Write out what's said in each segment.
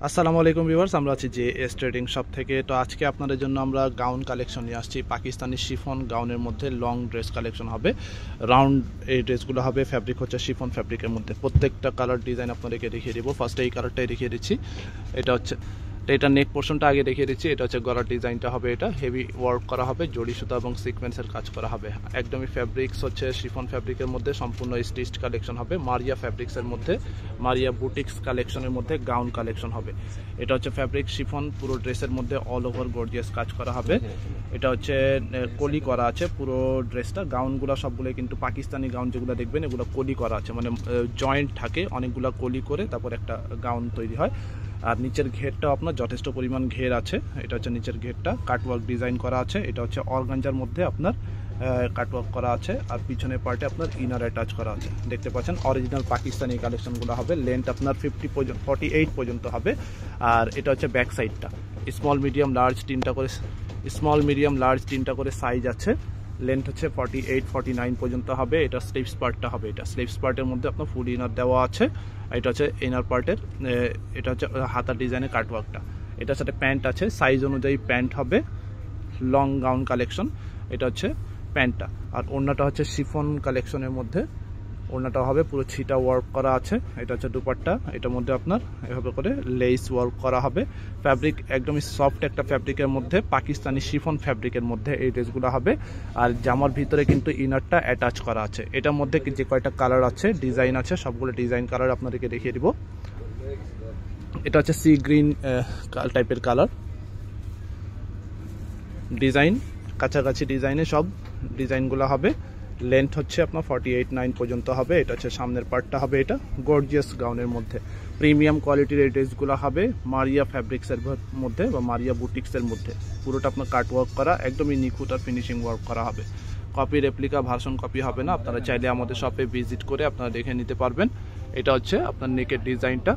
আসসালামু আলাইকুম ভিউয়ার্স, আমরা আছি যে এস ট্রেডিং শপ থেকে। তো আজকে আপনাদের জন্য আমরা গাউন কালেকশন নিয়ে আসছি। পাকিস্তানি শিফন গাউনের মধ্যে লং ড্রেস কালেকশন হবে। রাউন্ড এই ড্রেসগুলো হবে, ফ্যাব্রিক হচ্ছে শিফন ফ্যাব্রিকের মধ্যে। প্রত্যেকটা কালার ডিজাইন আপনাদেরকে দেখিয়ে দিব। ফার্স্টে এই কালারটাই দেখিয়ে দিচ্ছি। এটা নেক পোর্শনটা আগে দেখিয়ে দিচ্ছি। এটা হচ্ছে গলার ডিজাইনটা হবে, এটা হেভি ওয়ার্ক করা হবে, জড়ি সুতা এবং সিকোয়েন্সের কাজ করা হবে। একদমই ফ্যাব্রিক্স হচ্ছে শিফন ফ্যাব্রিকের মধ্যে, সম্পূর্ণ স্টিচড কালেকশন হবে। মারিয়া ফ্যাব্রিক্সের মধ্যে, মারিয়া বুটিক্স কালেকশনের মধ্যে গাউন কালেকশন হবে। এটা হচ্ছে ফ্যাব্রিক শিফন, পুরো ড্রেসের মধ্যে অল ওভার গর্জিয়াস কাজ করা হবে। এটা হচ্ছে কলি করা আছে পুরো ড্রেসটা। গাউনগুলো সবগুলো কিন্তু পাকিস্তানি গাউন যেগুলো দেখবেন এগুলো কলি করা আছে, মানে জয়েন্ট থাকে অনেকগুলো কলি করে তারপর একটা গাউন তৈরি হয়। আর নিচের ঘেরটাও আপনার যথেষ্ট পরিমাণ ঘের আছে। এটা হচ্ছে নিচের ঘেরটা, কাটওয়ার্ক ডিজাইন করা আছে। এটা হচ্ছে অর্গানজার মধ্যে আপনার কাটওয়ার্ক করা আছে। আর পিছনের পার্টে আপনার ইনার অ্যাটাচ করা আছে। দেখতে পাচ্ছেন অরিজিনাল পাকিস্তানি কালেকশনগুলো হবে। লেন্থ আপনার 48 পর্যন্ত হবে। আর এটা হচ্ছে ব্যাক সাইডটা, স্মল মিডিয়াম লার্জ তিনটা করে সাইজ আছে। লেন্থ হচ্ছে 48 49 পর্যন্ত হবে। এটা স্লিভস পার্টটা হবে। এটা স্লিভস পার্টের মধ্যে আপনার ফুল ইনার দেওয়া আছে। এটা হচ্ছে ইনার পার্টের, এটা হচ্ছে হাতার ডিজাইনের কাটওয়ার্কটা। এটার সাথে প্যান্ট আছে, সাইজ অনুযায়ী প্যান্ট হবে। লং গাউন কালেকশন, এটা হচ্ছে প্যান্টটা। আর ওড়নাটা হচ্ছে শিফন কালেকশনের মধ্যে, ওড়নাটা হবে পুরো ছিটা ওয়ার্ক করা আছে। এটা হচ্ছে দুপাট্টা, এটার মধ্যে আপনার এভাবে করে লেস ওয়ার্ক করা হবে। ফ্যাব্রিক একদমই সফট একটা ফ্যাব্রিকের মধ্যে, পাকিস্তানি শিফন ফ্যাব্রিকের মধ্যে এই ড্রেসগুলো হবে। আর জামার ভিতরে কিন্তু ইনারটা অ্যাটাচ করা আছে। এটার মধ্যে যে কয়টা কালার আছে, ডিজাইন আছে, সবগুলো ডিজাইন কালার আপনাদেরকে দেখিয়ে দিব। এটা হচ্ছে সি গ্রিন টাইপের কালার ডিজাইন, কাছাকাছি ডিজাইনে সব ডিজাইনগুলো হবে। লেন্থ হচ্ছে আপনার 48-9 পর্যন্ত হবে। এটা হচ্ছে সামনের পার্টটা হবে। এটা গর্জিয়াস গাউনের মধ্যে প্রিমিয়াম কোয়ালিটির এই ড্রেসগুলো হবে মারিয়া ফ্যাব্রিক্সের মধ্যে বা মারিয়া বুটিক্সের মধ্যে। পুরোটা আপনার কাট ওয়ার্ক করা, একদমই নিখুঁত আর ফিনিশিং ওয়ার্ক করা হবে। কপি রেপ্লিকা ভার্সন কপি হবে না। আপনারা চাইলে আমাদের শপে ভিজিট করে আপনারা দেখে নিতে পারবেন। এটা হচ্ছে আপনার নেকের ডিজাইনটা,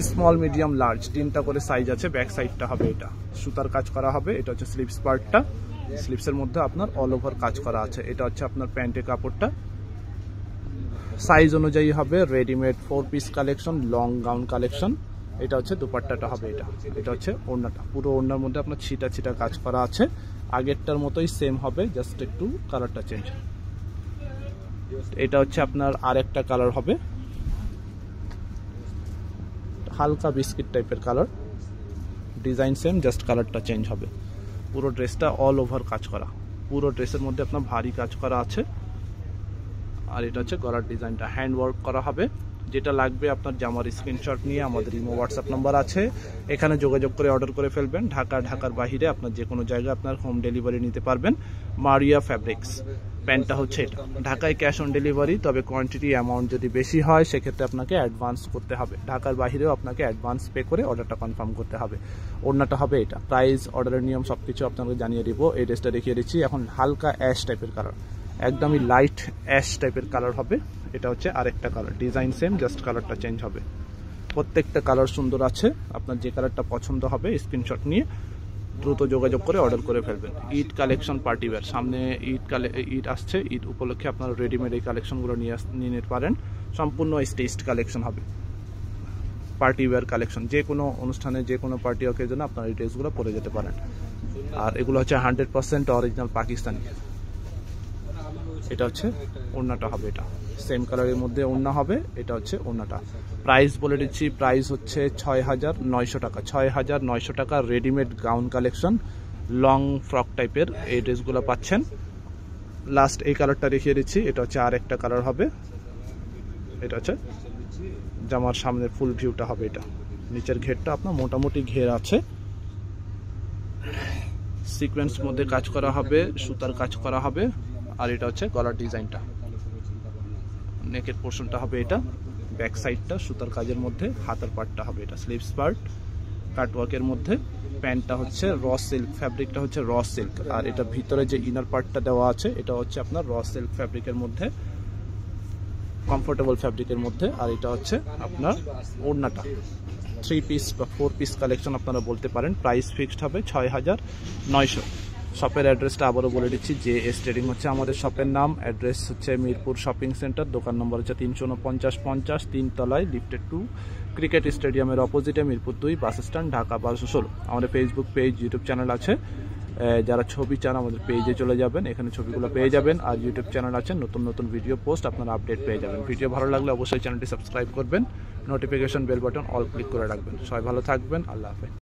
স্মল মিডিয়াম লার্জ তিনটা করে সাইজ আছে। ব্যাক সাইডটা হবে, এটা সুতার কাজ করা হবে। এটা হচ্ছে স্লিভস পার্টটা, স্লিভসের মধ্যে আপনার অল ওভার কাজ করা আছে। এটা হচ্ছে আপনার প্যান্টের কাপড়টা, সাইজ অনুযায়ী হবে। Readymade 4 piece collection, long gown collection. এটা হচ্ছে দুপাট্টাটা হবে। এটা হচ্ছে ওড়নাটা, পুরো ওড়নার মধ্যে আপনার ছিটা ছিটা কাজ করা আছে। আগেরটার মতোই সেম হবে, জাস্ট একটু কালারটা চেঞ্জ। এটা হচ্ছে আপনার আরেকটা কালার হবে, হালকা বিস্কিট টাইপের কালার, ডিজাইন সেম, জাস্ট কালারটা চেঞ্জ হবে। পুরো ড্রেসটা অল ওভার কাজ করা, পুরো ড্রেসের মধ্যে আপনার ভারী কাজ করা আছে। আর এটা হচ্ছে গলার ডিজাইনটা হ্যান্ড ওয়ার্ক করা হবে। যেটা লাগবে আপনার জামার স্ক্রিনশট নিয়ে আমাদের ইমো হোয়াটসঅ্যাপ নাম্বার আছে, এখানে যোগাযোগ করে অর্ডার করে ফেলবেন। ঢাকার বাইরে আপনার যে কোনো জায়গায় আপনার হোম ডেলিভারি নিতে পারবেন। মারিয়া ফ্যাব্রিক্স প্যান্টটা হচ্ছে এটা। ঢাকায় ক্যাশ অন ডেলিভারি, তবে কোয়ান্টিটি অ্যামাউন্ট যদি বেশি হয় সেক্ষেত্রে আপনাকে অ্যাডভান্স করতে হবে। ঢাকার বাইরেও আপনাকে অ্যাডভান্স পে করে অর্ডারটা কনফার্ম করতে হবে। ওড়নাটা হবে এটা। প্রাইস, অর্ডারের নিয়ম সব কিছু আপনাকে জানিয়ে দিব। এই ড্রেসটা দেখিয়ে দিচ্ছি। এখন হালকা অ্যাশ টাইপের কালার, একদমই লাইট অ্যাশ টাইপের কালার হবে। এটা হচ্ছে আরেকটা কালার, ডিজাইন সেম, জাস্ট কালারটা চেঞ্জ হবে। প্রত্যেকটা কালার সুন্দর আছে। আপনার যে কালারটা পছন্দ হবে স্ক্রিনশট নিয়ে দ্রুত যোগাযোগ করে অর্ডার করে ফেলবেন। ঈদ কালেকশন পার্টিওয়্যার, সামনে ঈদ আসছে। ঈদ উপলক্ষে আপনারা রেডিমেড এই কালেকশনগুলো নিয়ে নিতে পারেন। সম্পূর্ণ স্টেজড কালেকশন হবে, পার্টিওয়্যার কালেকশন। যে কোনো অনুষ্ঠানে, যে কোনো পার্টি অকেজনে আপনারা এই ড্রেসগুলো পরে যেতে পারেন। আর এগুলো হচ্ছে 100% অরিজিনাল পাকিস্তানি। এটা হচ্ছে ওড়নাটা হবে, এটা সেম কালারের মধ্যে ওড়না হবে। এটা হচ্ছে ওড়নাটা। প্রাইস বলে দিচ্ছি, প্রাইস হচ্ছে 6,900 টাকা। 6,900 টাকা readymade gown collection, long frock টাইপের এই ড্রেসগুলো পাচ্ছেন। লাস্ট এই কালারটা দেখিয়ে দিচ্ছি। এটা হচ্ছে আর একটা কালার হবে। এটা হচ্ছে জামার সামনের ফুল ভিউটা হবে। এটা নিচের ঘেরটা আপনার মোটামুটি ঘের আছে, সিকোয়েন্স মধ্যে কাজ করা হবে, সুতার কাজ করা হবে। আর এটা হচ্ছে গলার ডিজাইনটা, নেকের পোর্শনটা হবে এটা। ব্যাক সাইডটা সুতার কাজের মধ্যে, হাতার পার্টটা হবে এটা স্লিভস পার্ট, কাটওয়ার্কের মধ্যে। প্যান্টটা হচ্ছে র সিল্ক, ফ্যাব্রিকটা হচ্ছে র সিল্ক। আর এটা ভিতরে যে ইনার পার্টটা দেওয়া আছে এটা হচ্ছে আপনার র সিল্ক ফ্যাব্রিকের মধ্যে, কমফোর্টেবল ফ্যাব্রিকের মধ্যে। আর এটা হচ্ছে আপনার ওড়নাটা, 3 পিস বা 4 পিস কালেকশন আপনারা বলতে পারেন। প্রাইস ফিক্সড হবে 6,900। শপের অ্যাড্রেসটা আবারও বলে দিচ্ছি, যে এস ট্রেডিং হচ্ছে আমাদের শপের নাম। অ্যাড্রেস হচ্ছে মিরপুর শপিং সেন্টার, দোকান নম্বর হচ্ছে 349-50, 3 তলায়, লিফটেড 2, ক্রিকেট স্টেডিয়ামের অপোজিটে, মিরপুর 2 বাস স্ট্যান্ড, ঢাকা 1216। আমাদের ফেসবুক পেজ, ইউটিউব চ্যানেল আছে। যারা ছবি চান আমাদের পেজে চলে যাবেন, এখানে ছবিগুলো পেয়ে যাবেন। আর ইউটিউব চ্যানেল আছে, নতুন নতুন ভিডিও পোস্ট আপনারা আপডেট পেয়ে যাবেন। ভিডিও ভালো লাগলে অবশ্যই চ্যানেলটি সাবস্ক্রাইব করবেন, notification bell button all click করে রাখবেন। সবাই ভালো থাকবেন, আল্লাহ হাফেজ।